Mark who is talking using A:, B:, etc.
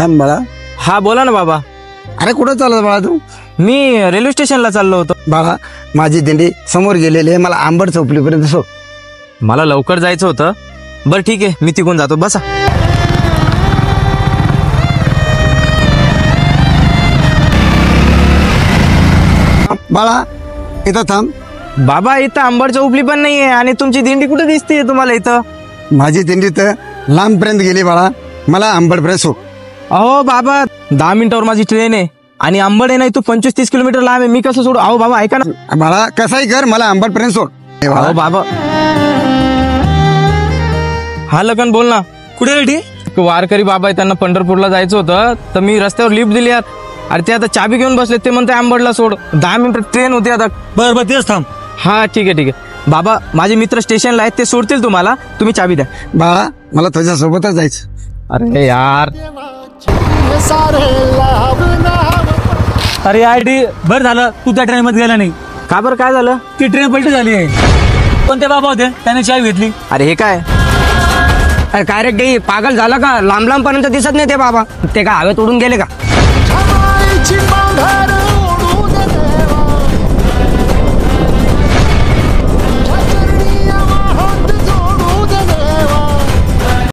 A: थांब बाळा.
B: हा बोला ना बाबा.
A: अरे कुठं चालत बाळा तू?
B: मी रेल्वे स्टेशनला चाललो होतो.
A: बाळा माझी दिंडी समोर गेलेली आहे, मला आंबट चौपलीपर्यंत सोड.
B: मला लवकर जायचं होतं. बरं ठीक आहे, मी तिकडून जातो, बसा.
A: बाळा इथं थांब.
B: बाबा इथं आंबड चौपली पण नाहीये आणि तुमची दिंडी कुठे दिसते तुम्हाला इथं?
A: माझी दिंडी तर लांबपर्यंत गेली बाळा, मला आंबटपर्यंत सोड.
B: अहो बाबा 10 मिनिटावर माझी ट्रेन आहे आणि आंबड आहे नाही तू 25-30 किलोमीटर लांब आहे, मी कसं सोडू? अहो बाबा ऐका ना.
A: बाळा कसाही कर, मला आंबटपर्यंत सोड. हे बाळा,
B: अहो बाबा. हा लखन बोल ना.
C: कुठे रेडी?
B: वारकरी बाबा आहे, त्यांना पंढरपूरला जायचं होतं, तर मी रस्त्यावर लिफ्ट दिली यार. अरे ते आता चाबी घेऊन बसले, ते म्हणते आंबडला सोड. 10 मिनिट ट्रेन होती आता.
C: बरं तेच थांब.
B: हा ठीक आहे ठीक आहे बाबा, माझे मित्र स्टेशनला आहेत, ते सोडतील तुम्हाला, तुम्ही चाबी द्या.
A: बाळा मला तुझ्या सोबतच जायचं.
B: अरे यार.
C: अरे आयडी बरं झालं तू त्या ट्रेन मध्ये गेला नाही.
B: का बरं, काय झालं?
C: ती ट्रेन पलटी झाली आहे. कोणते बाबा होते त्याने चावी घेतली.
B: अरे हे काय?
D: अरे काय रे ते पागल झाला का? लांब लांब पर्यंत दिसत नाही ते बाबा. ते का हवेत उडून गेले का?